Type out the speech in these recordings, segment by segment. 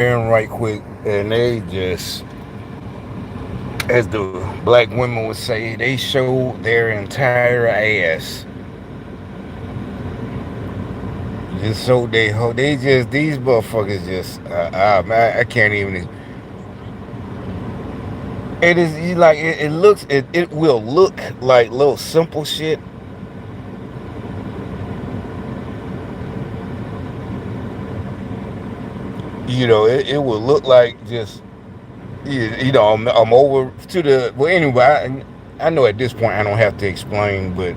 in right quick, and they just, as the black women would say, they show their entire ass. Just so they just, these motherfuckers just, I can't even. It is like it looks, it will look like little simple shit. It will look like just, I'm over to the, well, anyway, I know at this point I don't have to explain, but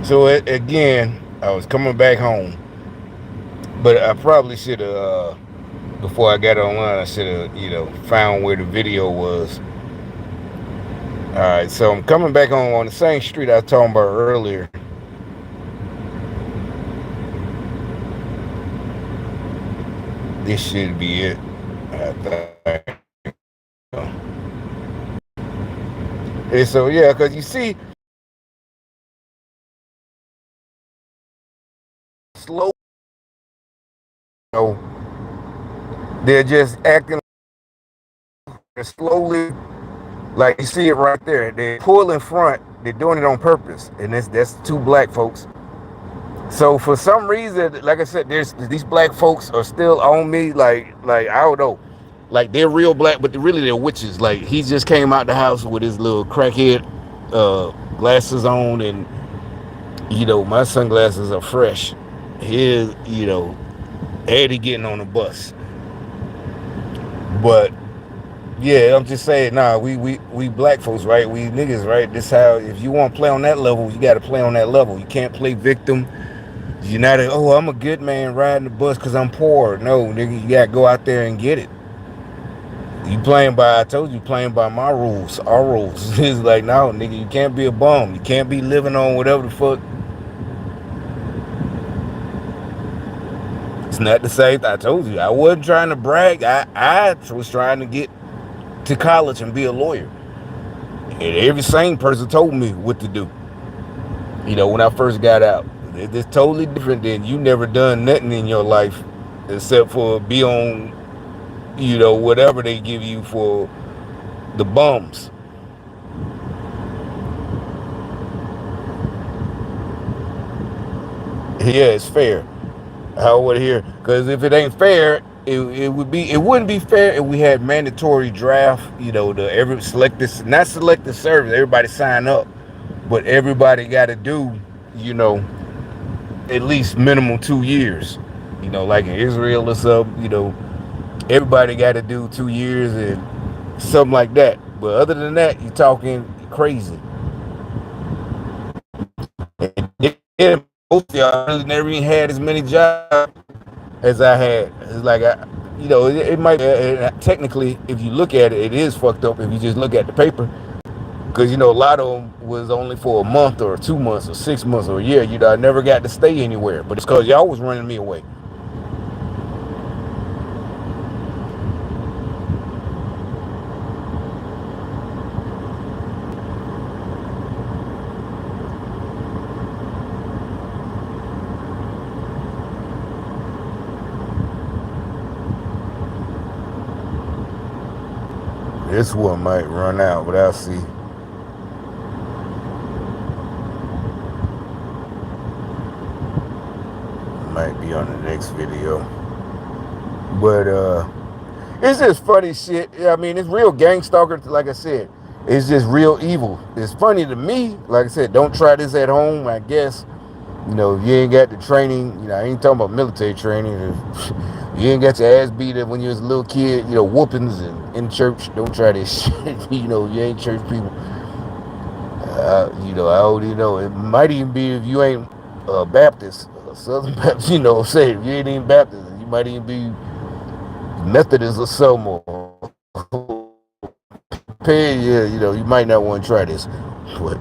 so again, I was coming back home, but I probably should have, before I got online, I should have, found where the video was. All right, so I'm coming back home on the same street I was talking about earlier. This should be it, I think. And so yeah, because you see, slow, they're just acting slowly. Like you see it right there. They pull in front. They're doing it on purpose, and that's two black folks. So for some reason, like I said, there's these black folks are still on me. Like I don't know, like they're real black, but really they're witches. Like he just came out the house with his little crackhead glasses on, and my sunglasses are fresh. His, Eddie getting on the bus, but yeah, I'm just saying, nah, we black folks, right? We niggas, right? This how, if you want to play on that level, you got to play on that level. You can't play victim. You're not I'm a good man riding the bus because I'm poor. No, nigga, you got to go out there and get it. You playing by, I told you, playing by my rules, our rules. It's like, no, nigga, you can't be a bum. You can't be living on whatever the fuck. It's not the same. I told you, I wasn't trying to brag. I was trying to get to college and be a lawyer. And every sane person told me what to do. When I first got out. It's totally different than you never done nothing in your life except for be on, whatever they give you for the bums. Yeah, it's fair. I would hear, because if it ain't fair, it wouldn't be fair if we had mandatory draft. The every selected, not selected service. Everybody sign up, but everybody got to do, you know, at least minimum 2 years. Like in Israel or something. Everybody got to do 2 years and something like that. But other than that, you're talking crazy. And most of y'all really never even had as many jobs as I had. It's like it might. Technically, if you look at it, it is fucked up. If you just look at the paper, because a lot of them was only for a month or 2 months or 6 months or a year. I never got to stay anywhere. But it's because y'all was running me away. This one might run out, but I'll see. Might be on the next video. But it's just funny shit. I mean, it's real gang stalker, like I said. It's just real evil. It's funny to me. Like I said, don't try this at home, I guess. If you ain't got the training, I ain't talking about military training. If you ain't got your ass beat up when you was a little kid, whoopings and in church, don't try this shit. You ain't church people. I already know. It might even be if you ain't Baptist, Southern Baptist, say if you ain't even Baptist, you might even be Methodist or something. Yeah, you might not want to try this. But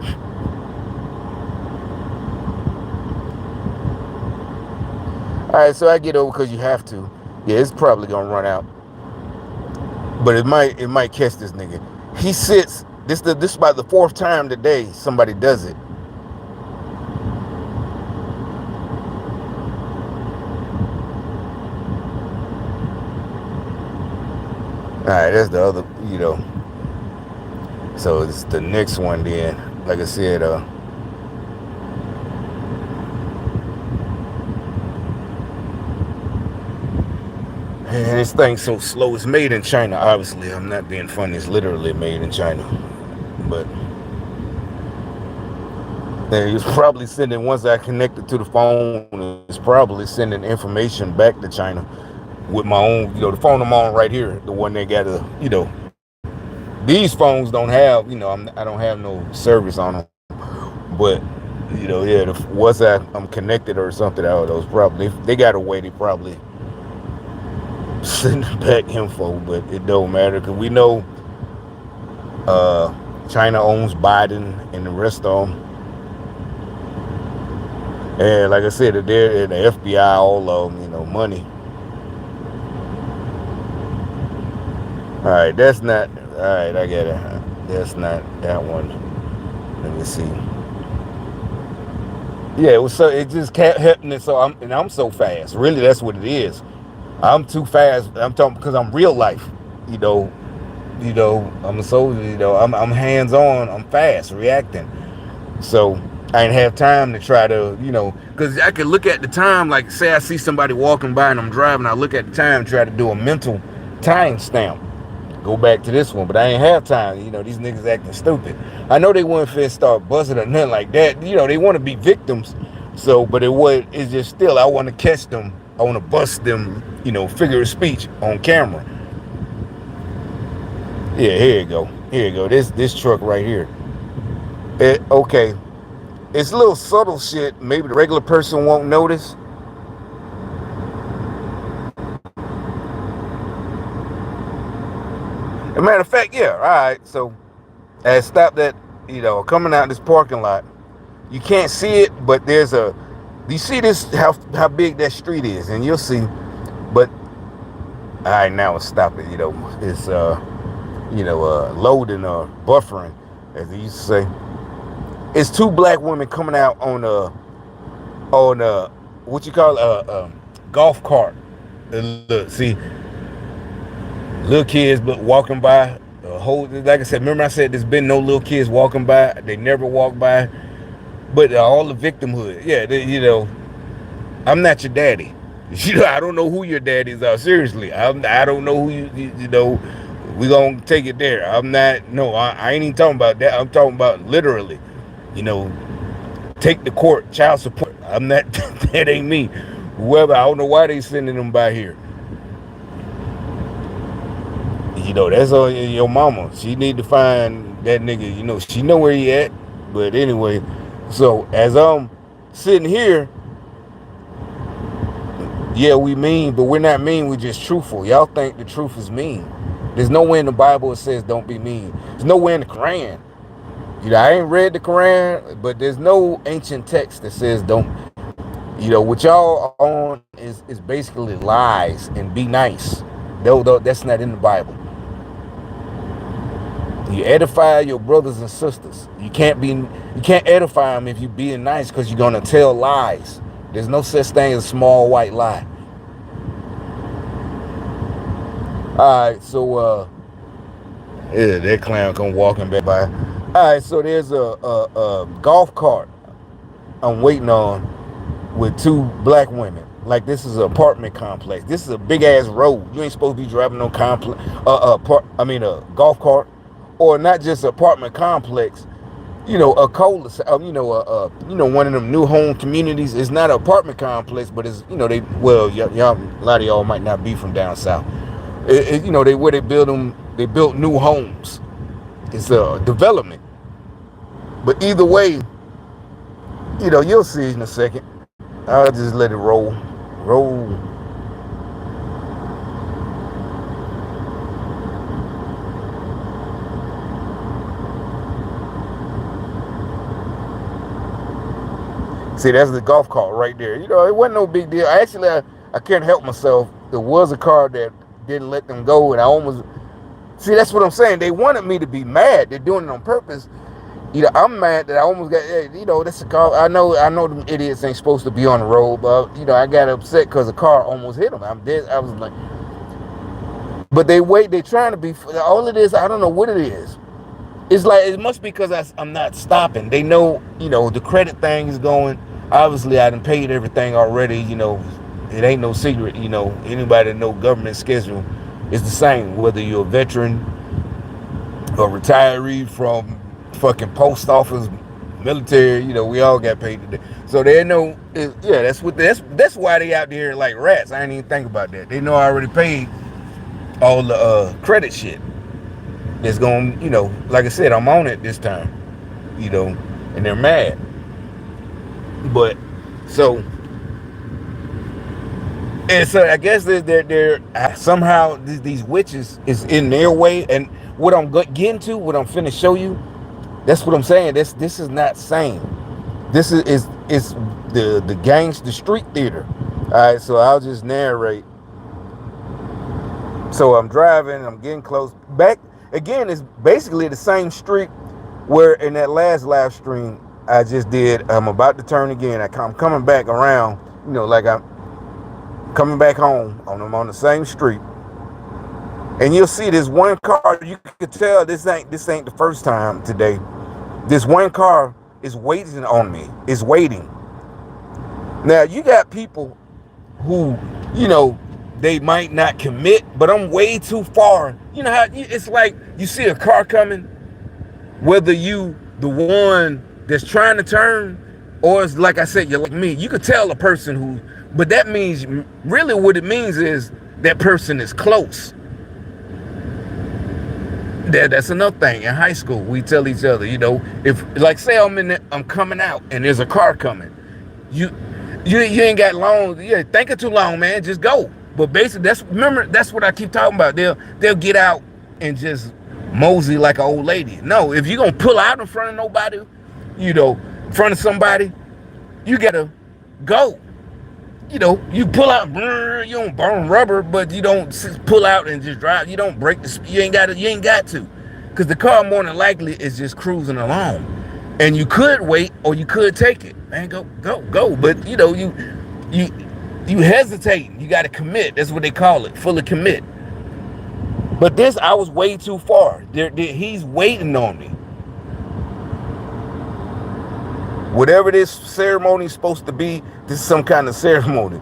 all right, so I get over because you have to. Yeah, it's probably gonna run out, but it might catch this nigga. He sits. This is about the fourth time today somebody does it. right, that's the other, so it's the next one then. Like I said, and this thing's so slow. It's made in China, obviously. I'm not being funny. It's literally made in China. But it's probably sending, once I connected to the phone, it's probably sending information back to China with my own, the phone I'm on right here, the one they got these phones don't have, I don't have no service on them. But, yeah, once I'm connected or something, those probably, they got a way, they probably sending back info, but it don't matter because we know China owns Biden and the rest of them. And like I said, they're in the FBI, all of them, money. All right, that's not. All right, I get it. That's not that one. Let me see. Yeah, it was so. It just kept happening. So I'm so fast. Really, that's what it is. I'm too fast. I'm talking because I'm real life. I'm a soldier. I'm hands on. I'm fast reacting. So I ain't have time to try to, because I could look at the time, like say I see somebody walking by and I'm driving, I look at the time, try to do a mental time stamp, go back to this one, but I ain't have time. These niggas acting stupid. I know they wouldn't fit start buzzing or nothing like that. They want to be victims. So, but it's just still, I want to catch them. I want to bust them, figure of speech on camera. Yeah, here you go. Here you go. This truck right here. Okay. It's a little subtle shit. Maybe the regular person won't notice. As a matter of fact, yeah, all right. So I stopped at, coming out this parking lot. You can't see it, but do you see this, how big that street is? And you'll see. But, all right, now it's stopping, it's, loading or buffering, as they used to say. It's two black women coming out on what you call a golf cart. Look, see, little kids walking by. Like I said, remember I said there's been no little kids walking by. They never walk by. But all the victimhood, yeah, I'm not your daddy. I don't know who your daddies are. Seriously, I don't know who we gonna take it there. I'm not. No, I ain't even talking about that. I'm talking about literally. Take the court, child support. I'm not, that ain't me. Whoever, I don't know why they sending them by here. That's your mama. She need to find that nigga, she know where he at. But anyway, so as I'm sitting here, yeah, we mean, but we're not mean, we're just truthful. Y'all think the truth is mean. There's nowhere in the Bible it says don't be mean. There's nowhere in the Quran. I ain't read the Quran, but there's no ancient text that says don't. What y'all on is basically lies and be nice. Though that's not in the Bible. You edify your brothers and sisters. You can't edify them if you're being nice because you're gonna tell lies. There's no such thing as a small white lie. All right, so yeah, that clown come walking back by. All right, so there's a golf cart I'm waiting on with two black women. Like this is an apartment complex. This is a big ass road. You ain't supposed to be driving no a golf cart, or not just an apartment complex. A cul-de-sac. One of them new home communities. It's not an apartment complex, but it's y'all a lot of y'all might not be from down south. They built new homes. It's a development. But either way, you'll see in a second. I'll just let it roll. See, that's the golf cart right there. It wasn't no big deal. Actually, I can't help myself. There was a car that didn't let them go, and I almost... See, that's what I'm saying. They wanted me to be mad. They're doing it on purpose. I'm mad that I almost got, that's a car. I know them idiots ain't supposed to be on the road, but, I got upset because the car almost hit them. I'm dead. I was like, But they trying to be, all of this, I don't know what it is. It's like, it must be because I'm not stopping. They know, the credit thing is going. Obviously, I done paid everything already, it ain't no secret, anybody that know government schedule is the same, whether you're a veteran, a retiree from fucking post office, military, we all got paid today. So they know, that's why they out there like rats. I ain't even think about that. They know I already paid all the credit shit. That's going, like I said, I'm on it this time, and they're mad. But so, and so I guess they're somehow these witches is in their way. And what I'm getting to, what I'm finna show you, that's what I'm saying. This is not sane. This is the gangs, the street theater. All right, so I'll just narrate. So I'm driving, I'm getting close. Back again, it's basically the same street where in that last live stream I just did. I'm about to turn again. I'm coming back around, like I'm coming back home. I'm on the same street. And you'll see this one car, you can tell this ain't the first time today. This one car is waiting on me. It's waiting. Now you got people who, they might not commit, but I'm way too far. You know how it's like you see a car coming, whether you the one that's trying to turn, or it's like I said, you're like me. You could tell a person who, but that means really what it means is that person is close. That's another thing. In high school, we tell each other, if like say I'm coming out and there's a car coming, you ain't got long. Yeah, thinking too long, man. Just go. But basically, that's what I keep talking about. They'll get out and just mosey like an old lady. No, if you're gonna pull out in front of nobody, in front of somebody, you gotta go. You pull out, you don't burn rubber, but you don't pull out and just drive. You don't break the speed. You ain't got to, because the car more than likely is just cruising along, and you could wait or you could take it. Man, go. But you hesitating. You got to commit. That's what they call it, fully commit. But this, I was way too far. He's waiting on me. Whatever this ceremony is supposed to be, this is some kind of ceremony.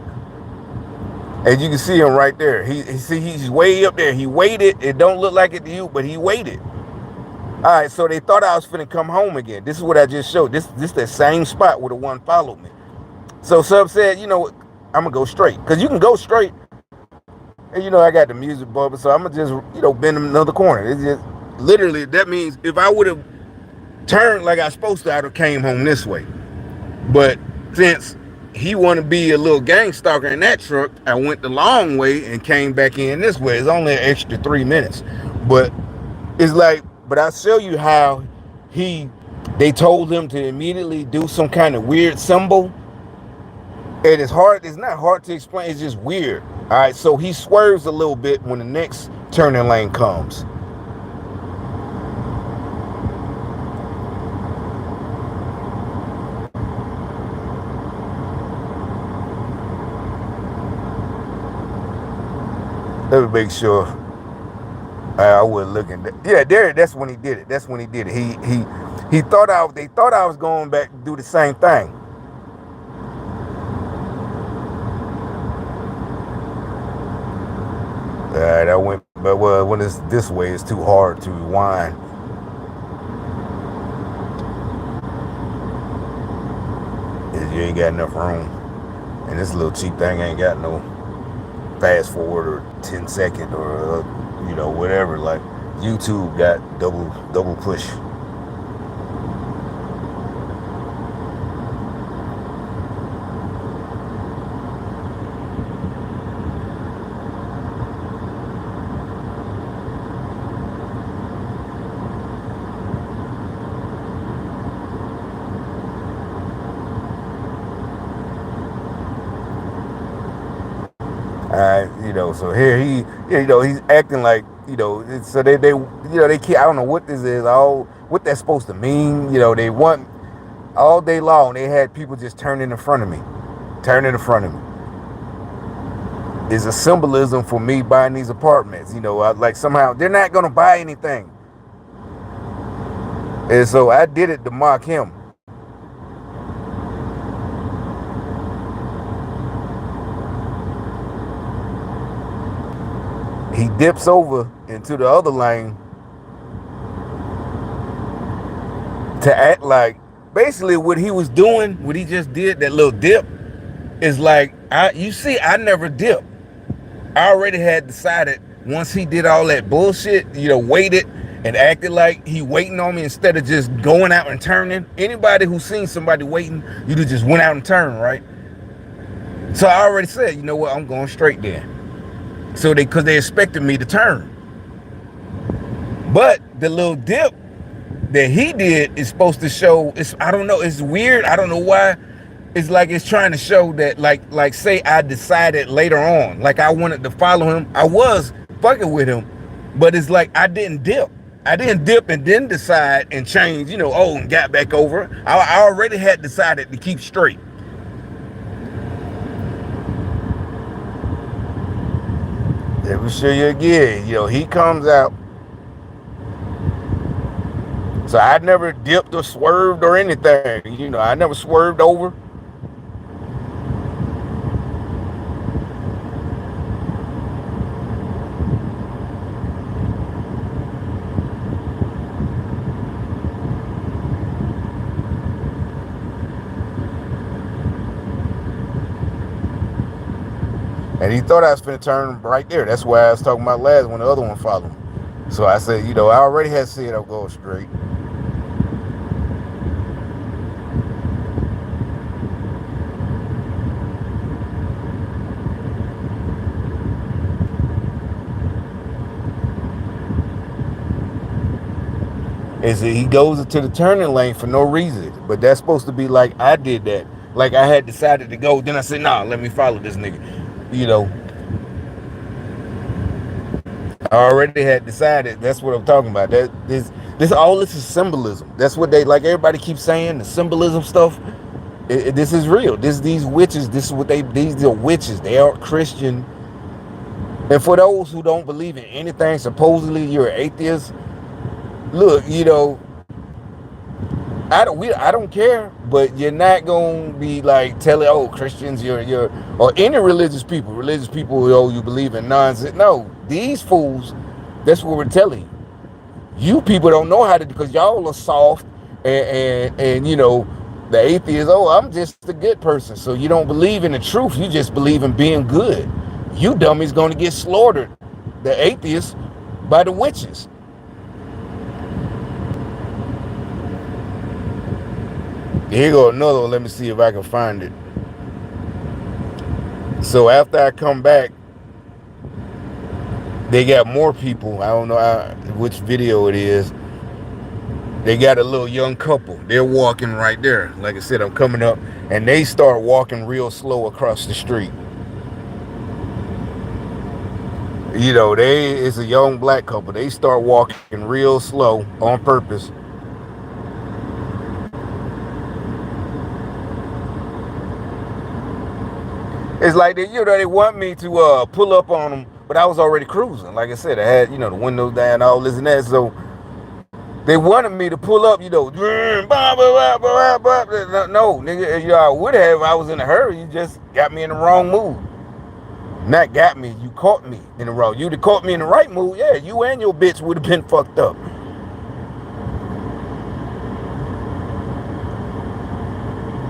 And you can see him right there. He's way up there. He waited. It don't look like it to you, but he waited. All right, so they thought I was finna come home again. This is what I just showed. This that same spot where the one followed me. So Sub said, I'm gonna go straight. Because you can go straight. And I got the music bumping, so I'm gonna just, bend another corner. It's just, literally, that means if I would have turned like I was supposed to, I would have came home this way. But since he want to be a little gang stalker in that truck, I went the long way and came back in this way. It's only an extra 3 minutes. But it's like, but I'll show you how they told him to immediately do some kind of weird symbol. And it's not hard to explain, it's just weird. All right, so he swerves a little bit when the next turning lane comes. Let me make sure I wasn't looking. Yeah, there. That's when he did it. He thought they thought I was going back to do the same thing. All right, I went, but when it's this way, it's too hard to rewind. You ain't got enough room, and this little cheap thing ain't got no fast forward or 10-second or whatever. Like YouTube got double push. So here he's acting like, so they can't, I don't know what this is, what that's supposed to mean. They want all day long, they had people just turning in front of me. is a symbolism for me buying these apartments. You know, like somehow they're not gonna buy anything, and so I did it to mock him. He dips over into the other lane to act like basically what he was doing, what he just did, that little dip, is like, you see, I never dip. I already had decided once he did all that bullshit, you know, waited and acted like he waiting on me instead of just going out and turning. Anybody who's seen somebody waiting, you just went out and turned, right? So I already said, you know what, I'm going straight there. So because they expected me to turn. But the little dip that he did is supposed to show, I don't know, it's weird. I don't know why. It's like it's trying to show that, like say I decided later on, like I wanted to follow him. I was fucking with him, but it's like I didn't dip. I didn't dip and then decide and change, you know, and got back over. I already had decided to keep straight. Let me show you again. You know, he comes out. So I never dipped or swerved or anything. You know, I never swerved over. And he thought I was finna turn right there. That's why I was talking about last when the other one followed me. So I said, you know, I already had said I'm going straight. And so he goes into the turning lane for no reason. But that's supposed to be like I did that. Like I had decided to go. Then I said, nah, let me follow this nigga. You know. I already had decided. That's what I'm talking about. This all this is symbolism. That's what they, like everybody keeps saying, the symbolism stuff. This is real. These witches, this is what these are witches. They are Christian. And for those who don't believe in anything, supposedly you're an atheist. Look, you know, I don't care, but you're not gonna be like telling Christians you're or any religious people you believe in nonsense. No, these fools, that's what we're telling you. You people don't know how to, because y'all are soft and you know, the atheist, I'm just a good person. So you don't believe in the truth, you just believe in being good. You dummies gonna get slaughtered, the atheists, by the witches. Here go another one. Let me see if I can find it. So after I come back, they got more people. I don't know which video it is. They got a little young couple. They're walking right there. Like I said, I'm coming up, and they start walking real slow across the street. You know, it's a young black couple. They start walking real slow on purpose. It's like they want me to pull up on them, but I was already cruising. Like I said, I had, the windows down, all this and that. So they wanted me to pull up, no, nigga, I would have. I was in a hurry. You just got me in the wrong mood. Not got me, you caught me in the wrong. You'd have caught me in the right mood. Yeah, you and your bitch would have been fucked up.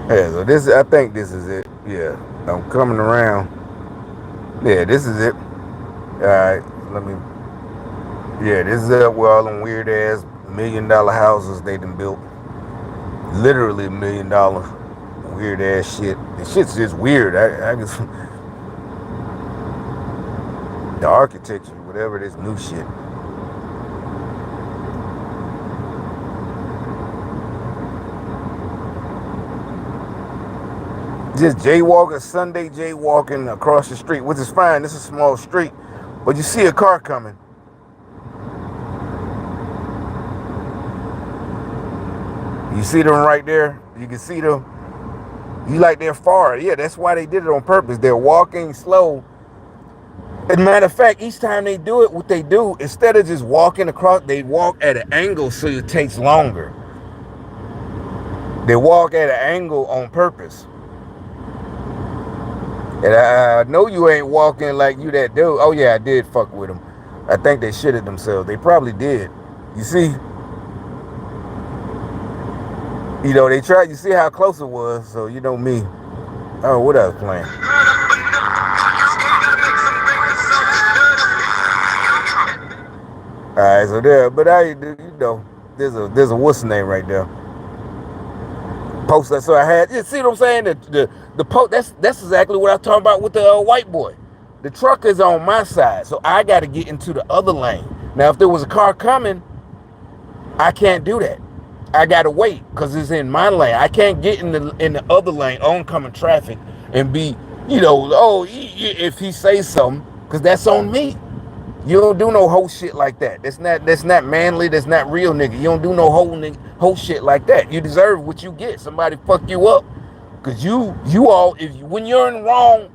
Yeah, so I think this is it. Yeah, I'm coming around. Yeah, this is it. Alright, this is up where all them weird ass $1 million houses they done built. Literally $1 million. Weird ass shit. The shit's just weird. I just the architecture, whatever this new shit. Just jaywalking, Sunday jaywalking across the street, which is fine. This is a small street, but you see a car coming. You see them right there? You can see them. You like they're far. Yeah, that's why they did it on purpose. They're walking slow As a matter of fact, each time they do it, what they do, instead of just walking across, they walk at an angle so it takes longer. They walk at an angle on purpose. And I know you ain't walking like you that dude. Oh yeah, I did fuck with them. I think they shitted themselves. They probably did. You see? You know, they tried. You see how close it was. So you know me. Oh, what I was playing. All right, so there. But you know, there's a what's the name right there. Post that. So I had. You see what I'm saying? The post. That's exactly what I'm talking about with the white boy. The truck is on my side, so I got to get into the other lane. Now, if there was a car coming, I can't do that. I gotta wait because it's in my lane. I can't get in the other lane, oncoming traffic, and be, you know, oh, if he says something, because that's on me. You don't do no whole shit like that. That's not manly. That's not real, nigga. You don't do no whole shit like that. You deserve what you get. Somebody fuck you up, because when you're in the wrong,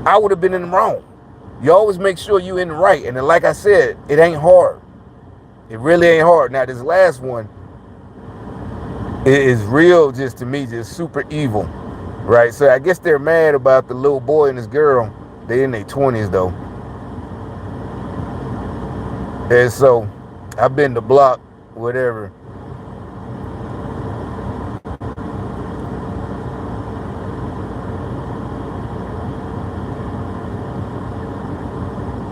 I would have been in the wrong. You always make sure you in the right, and then, like I said, it ain't hard. It really ain't hard. Now, this last one is real, just to me, just super evil, right? So I guess they're mad about the little boy and this girl. They in their 20s, though. And so I've been to block, whatever.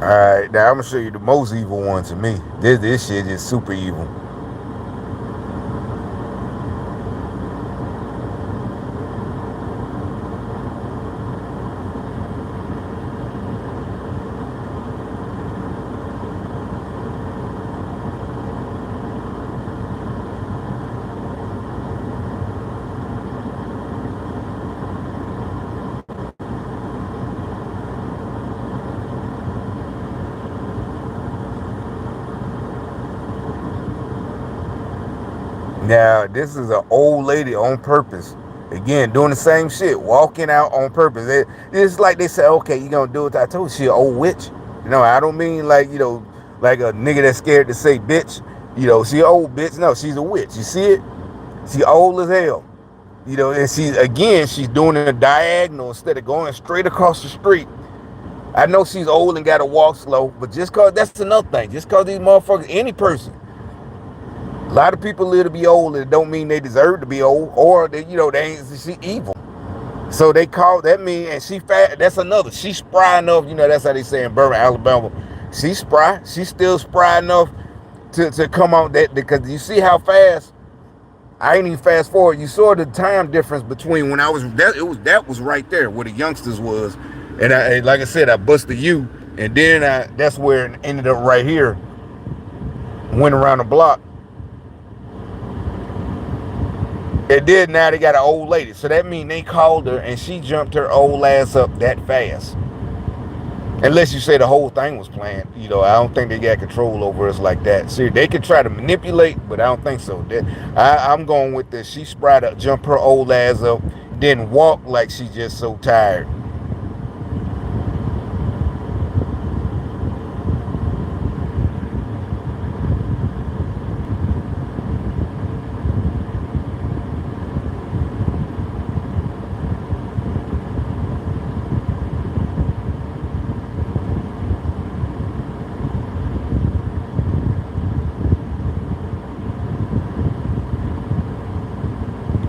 All right, now I'm gonna show you the most evil one to me. This shit is super evil. Now, this is an old lady on purpose. Again, doing the same shit, walking out on purpose. It's like they say, okay, you gonna do it. I told you she an old witch. You know, I don't mean like, you know, like a nigga that's scared to say bitch. You know, she an old bitch. No, she's a witch. You see it? She old as hell. You know, and she's doing a diagonal instead of going straight across the street. I know she's old and gotta walk slow, but just cause, that's another thing. Just cause these motherfuckers, any person, a lot of people live to be old, and it don't mean they deserve to be old, or they, you know, they ain't, she evil. So they call that mean, and she fat. That's another. She's spry enough. You know, that's how they say in Birmingham, Alabama. She's spry. She's still spry enough to come out that, because you see how fast. I ain't even fast forward. You saw the time difference between when I was that was right there where the youngsters was, and I, like I said, I busted you, and then that's where it ended up right here. Went around the block. It did. Now they got an old lady, so that means they called her and she jumped her old ass up that fast. Unless you say the whole thing was planned, you know, I don't think they got control over us like that. See, they could try to manipulate, but I don't think so. I'm going with this. She sprayed up, jump her old ass up, then walk like she just so tired.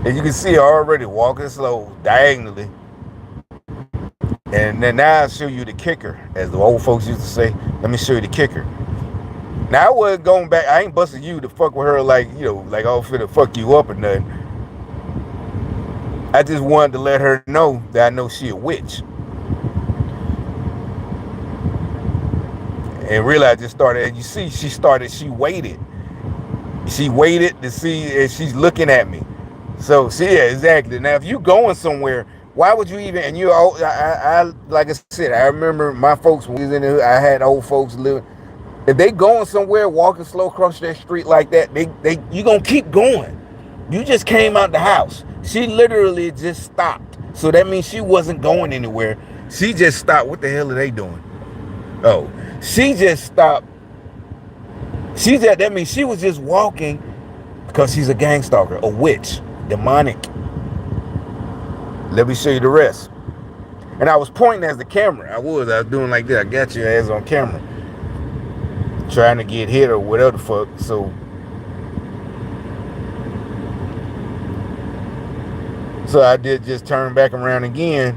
And you can see her already walking slow, diagonally. And then now I'll show you the kicker, as the old folks used to say. Let me show you the kicker. Now I wasn't going back. I ain't busting you to fuck with her like, you know, like I'm finna fuck you up or nothing. I just wanted to let her know that I know she a witch. And really I just started, and you see, she waited. She waited to see, and she's looking at me. So, see, yeah, exactly. Now, if you going somewhere, why would you even, and you, like I said, I remember my folks, when we was in the hood, I had old folks living. If they going somewhere, walking slow across that street like that, you gonna keep going. You just came out the house. She literally just stopped. So that means she wasn't going anywhere. She just stopped. What the hell are they doing? Oh, she just stopped. That means she was just walking because she's a gang stalker, a witch, demonic. Let me show you the rest. And I was pointing as the camera. I was doing like that. I got your ass on camera. Trying to get hit or whatever the fuck. So I did just turn back around again.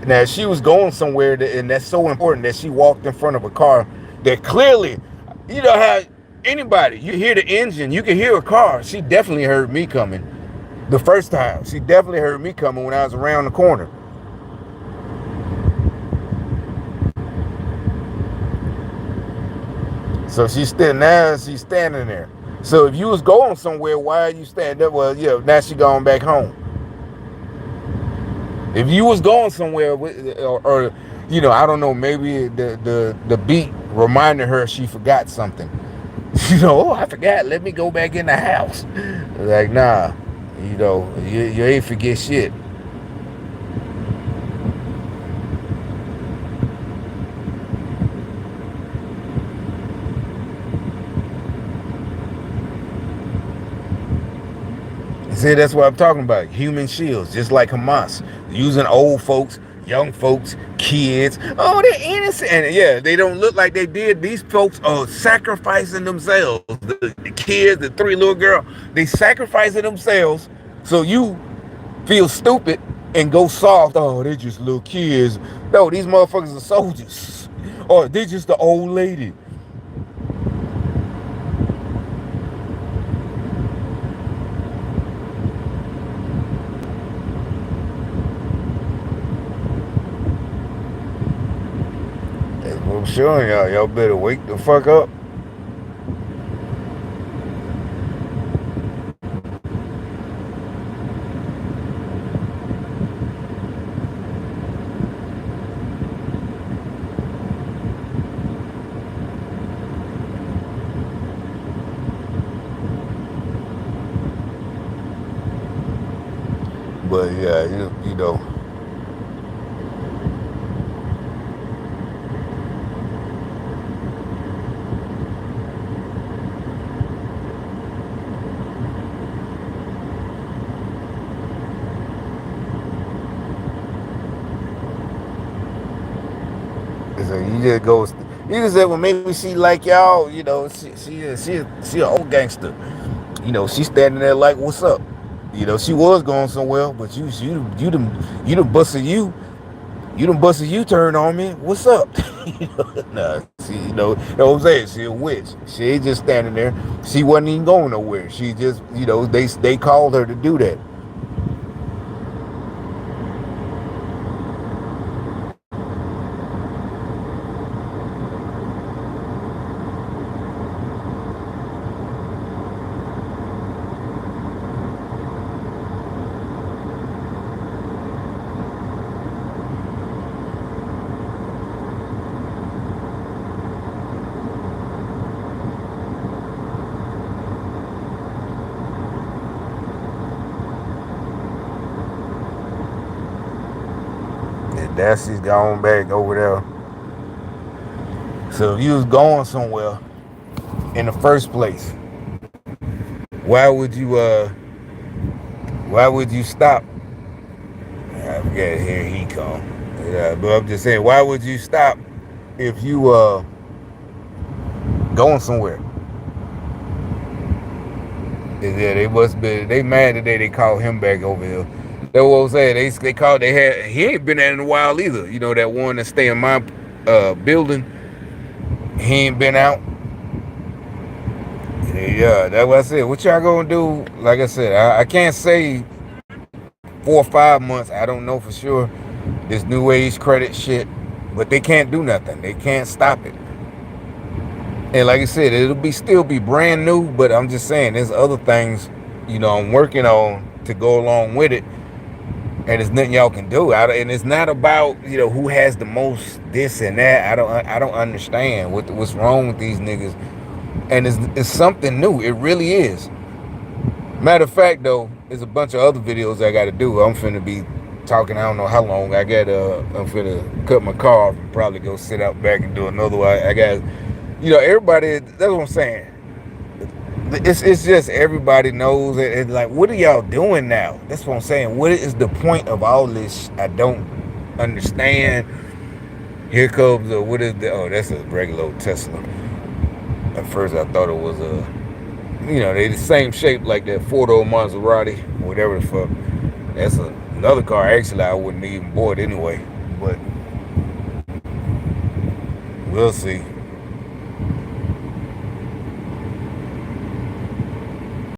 Now she was going somewhere, and that's so important that she walked in front of a car that clearly, you know how anybody, you hear the engine, you can hear a car. She definitely heard me coming the first time. She definitely heard me coming when I was around the corner. So she's standing there. So if you was going somewhere, why are you standing up? Well, yeah, now she going back home. If you was going somewhere, or you know, I don't know, maybe the beat reminded her she forgot something. You know, oh, I forgot. Let me go back in the house. Like, nah, you know, you ain't forget shit. See, that's what I'm talking about. Human shields, just like Hamas, using old folks, young folks, kids. Oh, they're innocent. And yeah, they don't look like they did. These folks are sacrificing themselves. The kids, the 3 little girls, they sacrificing themselves. So you feel stupid and go soft. Oh, they're just little kids. No, these motherfuckers are soldiers. Or they're just the old lady. I'm showing y'all better wake the fuck up. But yeah, you know. So you just said, well, maybe she like y'all, you know, she an old gangster. You know, she standing there like, what's up? You know, she was going somewhere, but you done busted U-turn on me. What's up? You know, nah, she, you know what I'm saying? She a witch. She ain't just standing there. She wasn't even going nowhere. She just, you know, they called her to do that. She's gone back over there. So if you was going somewhere in the first place, why would you stop? I forget, here he come. Yeah, but I'm just saying, why would you stop if you going somewhere? Yeah, they mad today. They called him back over here. That's what I'm saying. He ain't been there in a while either. You know, that one that stay in my building, he ain't been out. Yeah, that's what I said. What y'all gonna do? Like I said, I can't say 4 or 5 months. I don't know for sure. This new age credit shit, but they can't do nothing. They can't stop it. And like I said, it'll still be brand new. But I'm just saying, there's other things, you know, I'm working on to go along with it. And there's nothing y'all can do. And it's not about, you know, who has the most this and that. I don't understand what's wrong with these niggas. And it's something new. It really is. Matter of fact, though, there's a bunch of other videos I got to do. I'm finna be talking. I don't know how long. I'm finna cut my car off and probably go sit out back and do another one. I got, everybody. That's what I'm saying. It's just everybody knows it. And like, what are y'all doing now? That's what I'm saying. What is the point of all this? I don't understand. Here comes what is the? Oh, that's a regular old Tesla. At first, I thought it was they the same shape like that four-door Maserati, whatever the fuck. That's another car. Actually, I wouldn't even bought anyway. But we'll see.